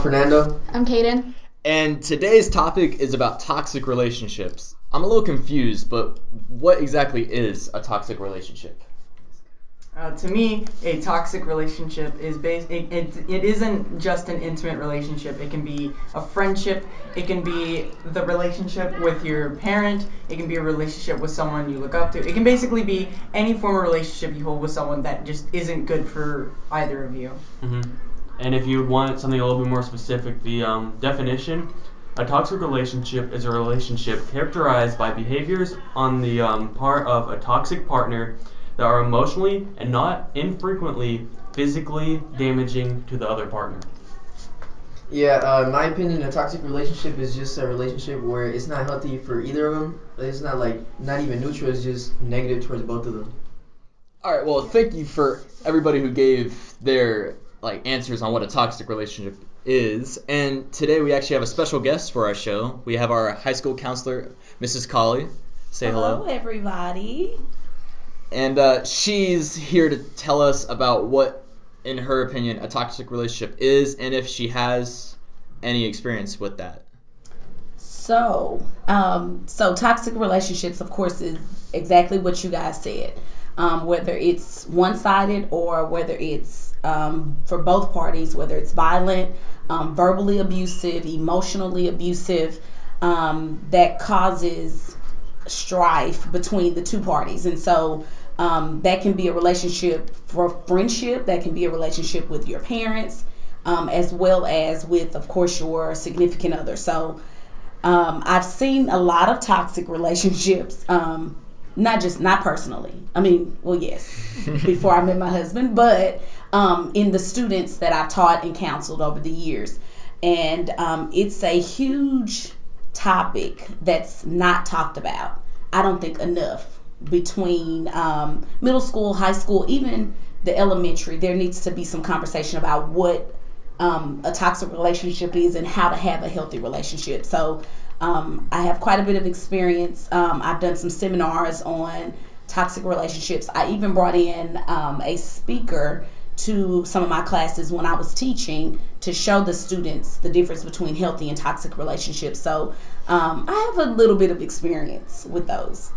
Fernando. I'm Kaden. And today's topic is about toxic relationships. I'm a little confused, but what exactly is a toxic relationship? To me, a toxic relationship is it isn't just an intimate relationship. It can be a friendship. It can be the relationship with your parent. It can be a relationship with someone you look up to. It can basically be any form of relationship you hold with someone that just isn't good for either of you. hmm And if you want something a little bit more specific, the definition, a toxic relationship is a relationship characterized by behaviors on the part of a toxic partner that are emotionally and not infrequently physically damaging to the other partner. Yeah, in my opinion, a toxic relationship is just a relationship where it's not healthy for either of them. It's not like not even neutral. It's just negative towards both of them. All right, well, thank you for everybody who gave their answers on what a toxic relationship is. And today we actually have a special guest for our show. We have our high school counselor, Mrs. Colley. Say hello. Hello, everybody. And she's here to tell us about what, in her opinion, a toxic relationship is, and if she has any experience with that. So toxic relationships, of course, is exactly what you guys said. Whether it's one-sided or whether it's for both parties, whether it's violent, verbally abusive, emotionally abusive, that causes strife between the two parties. And so that can be a relationship for friendship, that can be a relationship with your parents, as well as with, of course, your significant other. So I've seen a lot of toxic relationships, not personally. I mean, well, yes, before I met my husband, but in the students that I've taught and counseled over the years. And it's a huge topic that's not talked about, I don't think, enough between middle school, high school, even the elementary. There needs to be some conversation about what a toxic relationship is and how to have a healthy relationship. So I have quite a bit of experience. I've done some seminars on toxic relationships. I even brought in a speaker to some of my classes when I was teaching to show the students the difference between healthy and toxic relationships. So I have a little bit of experience with those.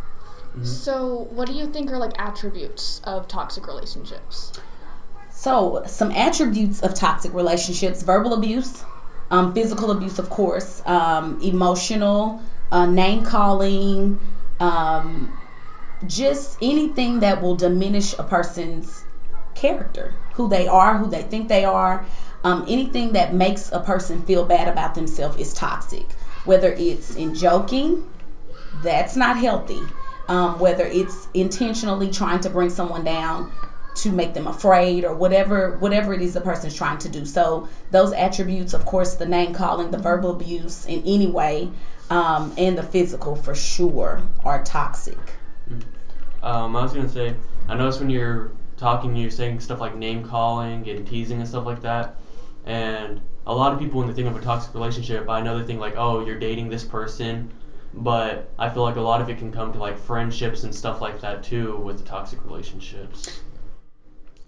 So, what do you think are attributes of toxic relationships? So, some attributes of toxic relationships: verbal abuse, physical abuse, of course, emotional, name calling, um, just anything that will diminish a person's character, who they are, who they think they are. Anything that makes a person feel bad about themselves is toxic. Whether it's in joking, that's not healthy. Whether it's intentionally trying to bring someone down to make them afraid or whatever it is the person's trying to do. So those attributes, of course, the name calling, the verbal abuse in any way, and the physical for sure are toxic. I was gonna say, I noticed when you're talking, you're saying stuff like name calling and teasing and stuff like that. And a lot of people, when they think of a toxic relationship, I know they think like, oh, you're dating this person. But I feel like a lot of it can come to like friendships and stuff like that too with the toxic relationships.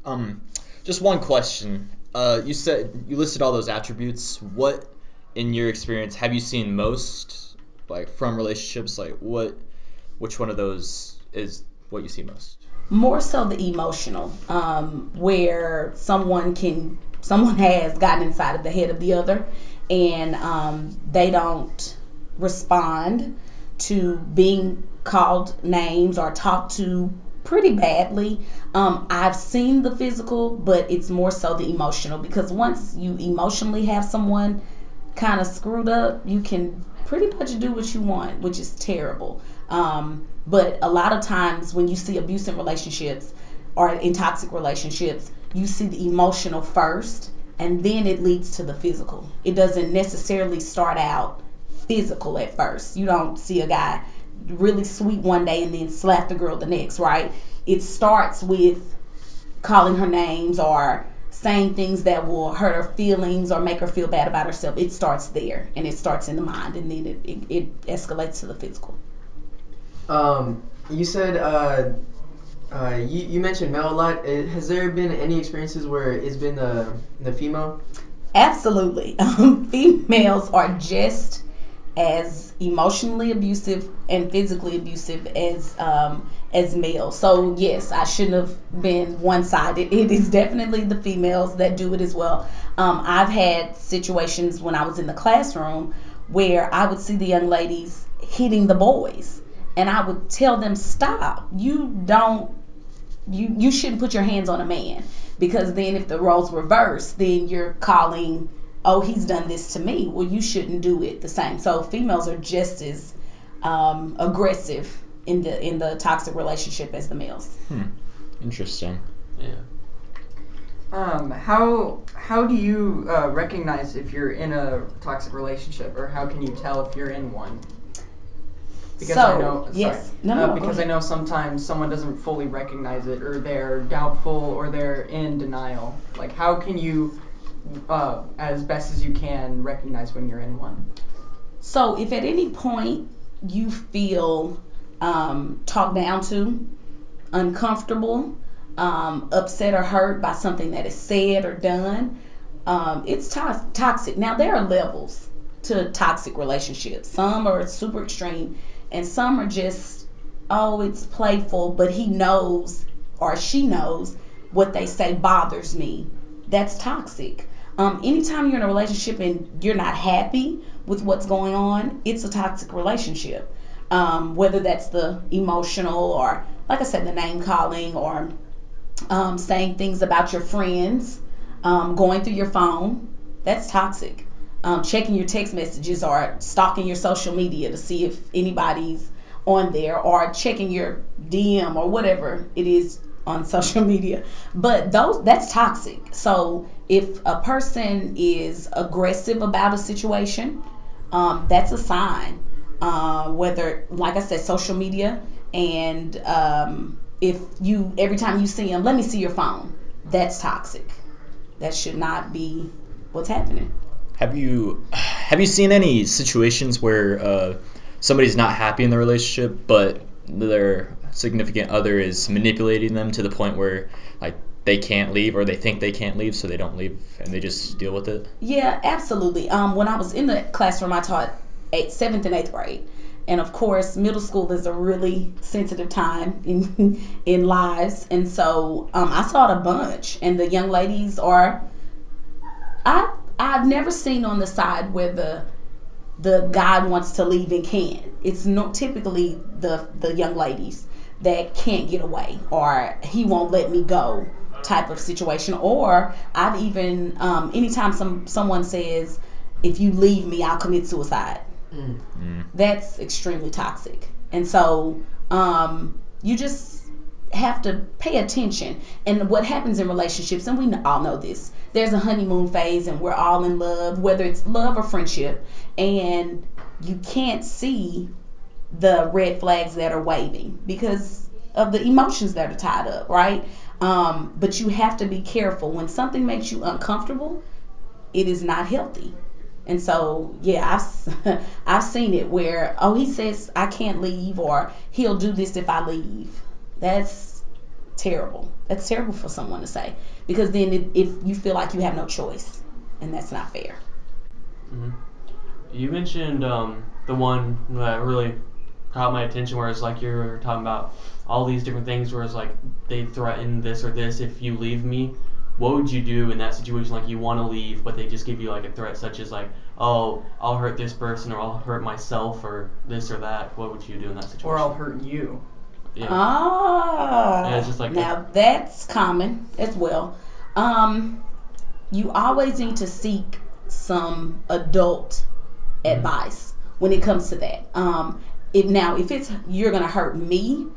Um, just one question. You said you listed all those attributes. What, in your experience, have you seen most, from relationships? Which one of those is what you see most? More so the emotional, where someone has gotten inside of the head of the other, and they don't respond to being called names or talked to pretty badly. I've seen the physical, but it's more so the emotional, because once you emotionally have someone kind of screwed up, you can pretty much do what you want, which is terrible. But a lot of times when you see abuse in relationships or in toxic relationships, you see the emotional first and then it leads to the physical. It doesn't necessarily start out physical at first. You don't see a guy really sweet one day and then slap the girl the next, right? It starts with calling her names or saying things that will hurt her feelings or make her feel bad about herself. It starts there, and it starts in the mind, and then it escalates to the physical. You said you mentioned male a lot. Has there been any experiences where it's been the female? Absolutely. Females are just as emotionally abusive and physically abusive as males. So yes, I shouldn't have been one-sided. It is definitely the females that do it as well. I've had situations when I was in the classroom where I would see the young ladies hitting the boys, and I would tell them, "Stop! You shouldn't put your hands on a man, because then if the roles reverse, then you're calling, oh, he's done this to me. Well, you shouldn't do it the same." So females are just as aggressive in the toxic relationship as the males. Interesting. Yeah. How do you recognize if you're in a toxic relationship, or how can you tell if you're in one? Because I know, yes, sorry, no, because I know sometimes someone doesn't fully recognize it, or they're doubtful, or they're in denial. Like, how can you, as best as you can, recognize when you're in one? So if at any point you feel talked down to, uncomfortable, upset or hurt by something that is said or done, it's toxic. Now, there are levels to toxic relationships. Some are super extreme, and some are just, oh, it's playful, but he knows or she knows what they say bothers me. That's toxic. Anytime you're in a relationship and you're not happy with what's going on, it's a toxic relationship. Whether that's the emotional, or, like I said, the name calling, or saying things about your friends, going through your phone, that's toxic. Checking your text messages, or stalking your social media to see if anybody's on there, or checking your DM or whatever it is on social media. But that's toxic. So if a person is aggressive about a situation, that's a sign. Whether, like I said, social media, and if you every time you see them, let me see your phone. That's toxic. That should not be what's happening. Have you seen any situations where somebody's not happy in the relationship, but their significant other is manipulating them to the point where, like, they can't leave, or they think they can't leave, so they don't leave and they just deal with it? Yeah, absolutely. When I was in the classroom, I taught seventh and eighth grade, and of course, middle school is a really sensitive time in lives, and so I saw it a bunch. And the young ladies are, I've never seen on the side where the guy wants to leave and can't. It's not typically the young ladies that can't get away, or he won't let me go type of situation. Or I've even anytime someone says, if you leave me, I'll commit suicide. Mm. That's extremely toxic. And so you just have to pay attention. And what happens in relationships, and we all know this, there's a honeymoon phase, and we're all in love, whether it's love or friendship, and you can't see the red flags that are waving because of the emotions that are tied up, right? But you have to be careful. When something makes you uncomfortable, it is not healthy. And so, yeah, I've seen it where, oh, he says I can't leave, or he'll do this if I leave. That's terrible. That's terrible for someone to say, because then if you feel like you have no choice, and that's not fair. Hmm. You mentioned the one that really caught my attention, where it's like you're talking about all these different things, where it's like they threaten this or this if you leave me. What would you do in that situation? Like, you want to leave, but they just give you like a threat, such as like, oh, I'll hurt this person, or I'll hurt myself, or this or that. What would you do in that situation? Or I'll hurt you. Yeah. Yeah, it's Ah, just like now that's common as well. Um, you always need to seek some adult Mhm. advice when it comes to that. If it's you're gonna hurt me,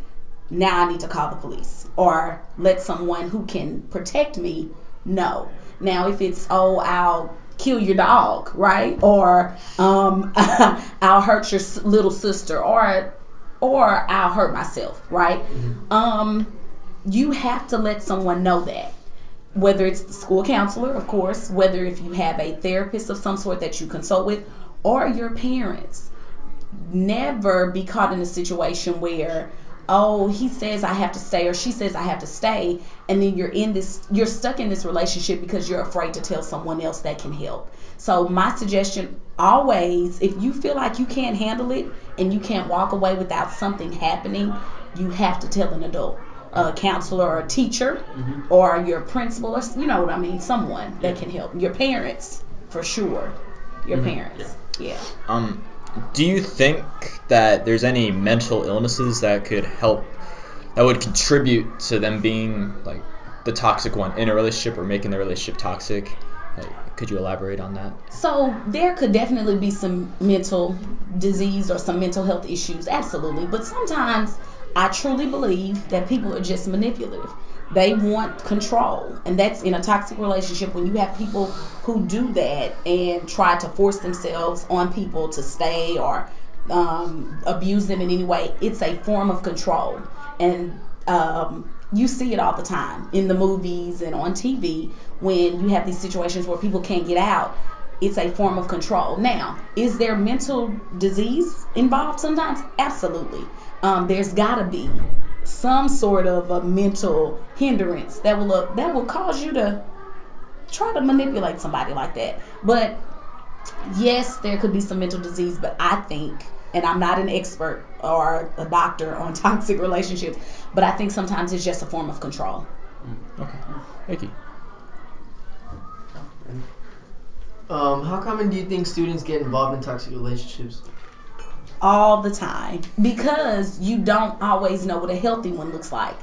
now I need to call the police, or let someone who can protect me know. Now, if it's, oh, I'll kill your dog, right? Or I'll hurt your little sister, or I'll hurt myself, right? Mhm. You have to let someone know that. Whether it's the school counselor, of course, whether if you have a therapist of some sort that you consult with, or your parents. Never be caught in a situation where oh, he says I have to stay or she says I have to stay, and then you're stuck in this relationship because you're afraid to tell someone else that can help. So my suggestion always, if you feel like you can't handle it and you can't walk away without something happening, you have to tell an adult, a counselor or a teacher or your principal, or you know what I mean, someone that can help. Your parents, for sure. Your parents. Yeah. Do you think that there's any mental illnesses that could help, that would contribute to them being like the toxic one in a relationship or making the relationship toxic? Like, could you elaborate on that? So there could definitely be some mental disease or some mental health issues, absolutely. But sometimes I truly believe that people are just manipulative. They want control, and that's in a toxic relationship when you have people who do that and try to force themselves on people to stay or abuse them in any way. It's a form of control, and you see it all the time in the movies and on TV when you have these situations where people can't get out. It's a form of control. Now, is there mental disease involved sometimes? Absolutely. There's got to be some sort of a mental hindrance that will cause you to try to manipulate somebody like that. But yes, there could be some mental disease, but I think, and I'm not an expert or a doctor on toxic relationships, but I think sometimes it's just a form of control. Okay. Thank you. How common do you think students get involved in toxic relationships? All the time, because you don't always know what a healthy one looks like.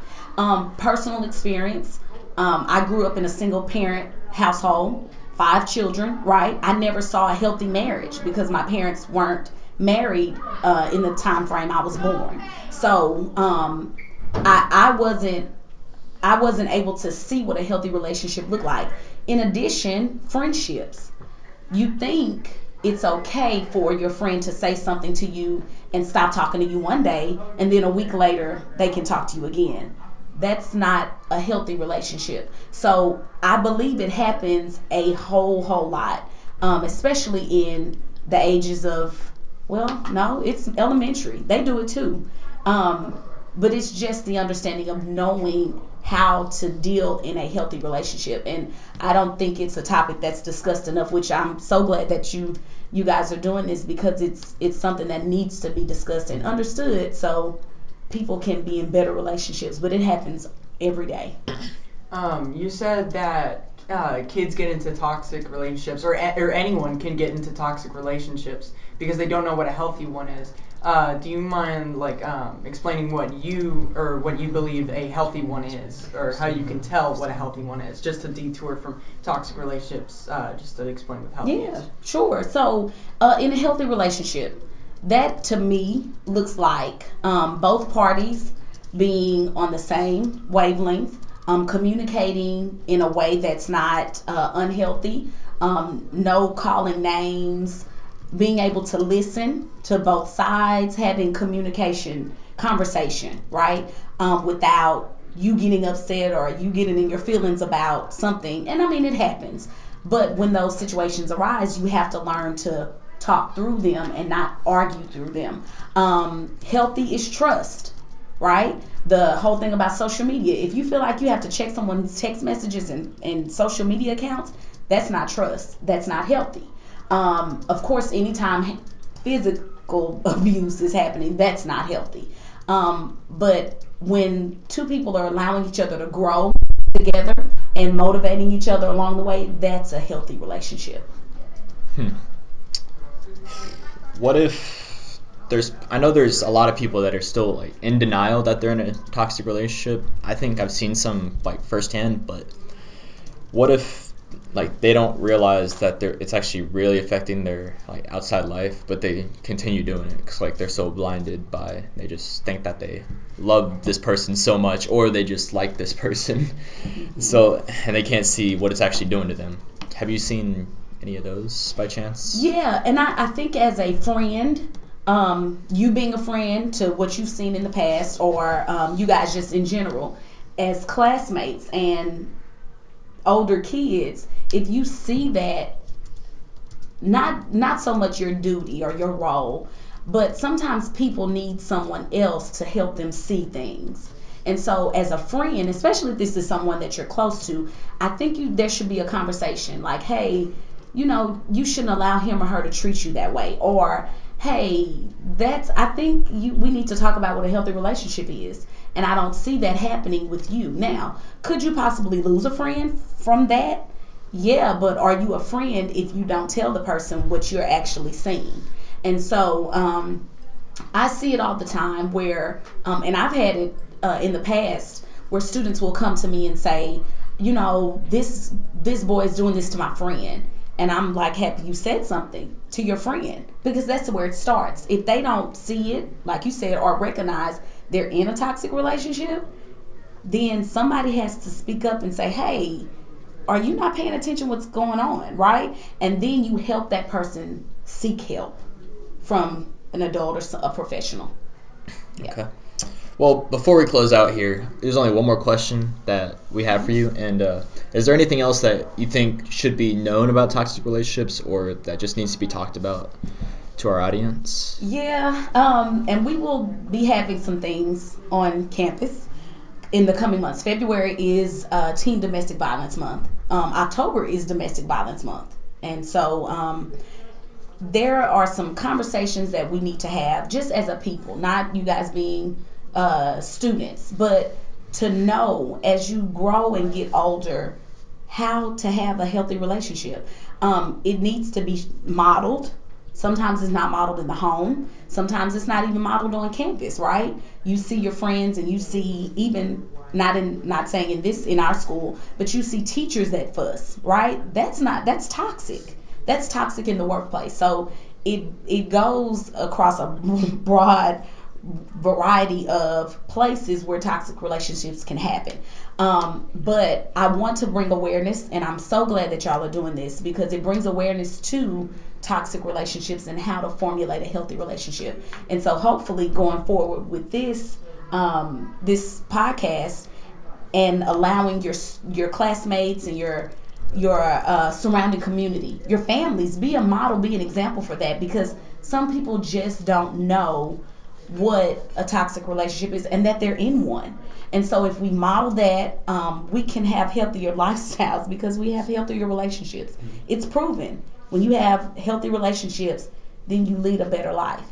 Personal experience, I grew up in a single parent household, 5 children, right? I never saw a healthy marriage because my parents weren't married in the time frame I was born. So I wasn't able to see what a healthy relationship looked like. In addition, friendships, you think it's okay for your friend to say something to you and stop talking to you one day, and then a week later they can talk to you again. That's not a healthy relationship. So I believe it happens a whole lot, especially in the ages of, well, no, it's elementary. They do it too. But it's just the understanding of knowing how to deal in a healthy relationship. And I don't think it's a topic that's discussed enough, which I'm so glad that you guys are doing this, because it's something that needs to be discussed and understood so people can be in better relationships. But it happens every day. You said that kids get into toxic relationships, or anyone can get into toxic relationships because they don't know what a healthy one is. Do you mind explaining what you believe a healthy one is, or how you can tell what a healthy one is? Just to detour from toxic relationships, just to explain what healthy Yeah, is. sure. So in a healthy relationship, that to me looks like both parties being on the same wavelength, communicating in a way that's not unhealthy, no calling names, being able to listen to both sides, having communication, conversation, right? Without you getting upset or you getting in your feelings about something. And I mean, it happens. But when those situations arise, you have to learn to talk through them and not argue through them. Healthy is trust, right? The whole thing about social media. If you feel like you have to check someone's text messages and social media accounts, that's not trust. That's not healthy. Of course, anytime physical abuse is happening, that's not healthy. But when two people are allowing each other to grow together and motivating each other along the way, that's a healthy relationship. Hmm. What if I know there's a lot of people that are still like in denial that they're in a toxic relationship. I think I've seen some like firsthand, but what if like they don't realize that it's actually really affecting their like outside life, but they continue doing it because like they're so blinded by, they just think that they love this person so much, or they just like this person. So, and they can't see what it's actually doing to them. Have you seen any of those by chance? Yeah, and I think as a friend, you being a friend to what you've seen in the past, or you guys just in general, as classmates and older kids, if you see that, not so much your duty or your role, But sometimes people need someone else to help them see things. And so, as a friend, especially if this is someone that you're close to, I think there should be a conversation like, hey, you shouldn't allow him or her to treat you that way. Or, hey, I think we need to talk about what a healthy relationship is. And I don't see that happening with you. Now, could you possibly lose a friend from that? Yeah, but are you a friend if you don't tell the person what you're actually saying? And so, I see it all the time where, and I've had it in the past where students will come to me and say, this boy is doing this to my friend, and I'm like, have you said something to your friend? Because that's where it starts. If they don't see it, like you said, or recognize they're in a toxic relationship, then somebody has to speak up and say, hey, are you not paying attention what's going on, right? And then you help that person seek help from an adult or a professional. Yeah. Okay. Well, before we close out here, there's only one more question that we have for you. And is there anything else that you think should be known about toxic relationships or that just needs to be talked about to our audience? Yeah, and we will be having some things on campus in the coming months. February is Teen Domestic Violence Month. October is Domestic Violence Month. And so there are some conversations that we need to have just as a people, not you guys being students, but to know as you grow and get older how to have a healthy relationship. It needs to be modeled. Sometimes it's not modeled in the home. Sometimes it's not even modeled on campus, right? You see your friends and you see even not saying in our school, but you see teachers that fuss, right? That's toxic. That's toxic in the workplace. So it goes across a broad variety of places where toxic relationships can happen. But I want to bring awareness, and I'm so glad that y'all are doing this because it brings awareness to toxic relationships and how to formulate a healthy relationship. And so, hopefully, going forward with this podcast and allowing your classmates and your surrounding community, your families, be a model, be an example for that because some people just don't know what a toxic relationship is and that they're in one. And so if we model that, we can have healthier lifestyles because we have healthier relationships. It's proven. When you have healthy relationships, then you lead a better life.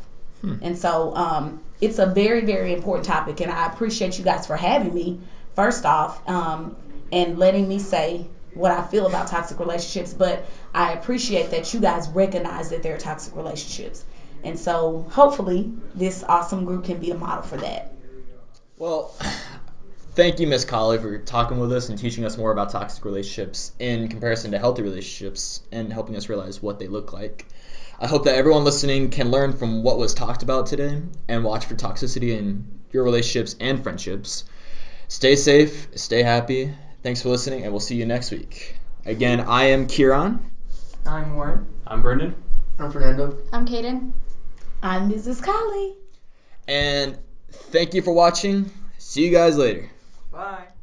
And so it's a very, very important topic. And I appreciate you guys for having me, first off, and letting me say what I feel about toxic relationships. But I appreciate that you guys recognize that there are toxic relationships. And so hopefully this awesome group can be a model for that. Well, thank you, Miss Colley, for talking with us and teaching us more about toxic relationships in comparison to healthy relationships and helping us realize what they look like. I hope that everyone listening can learn from what was talked about today and watch for toxicity in your relationships and friendships. Stay safe, stay happy. Thanks for listening, and we'll see you next week. Again, I am Kieran. I'm Warren. I'm Brendan. I'm Fernando. I'm Kaden. I'm Mrs. Colley. And thank you for watching. See you guys later. Bye.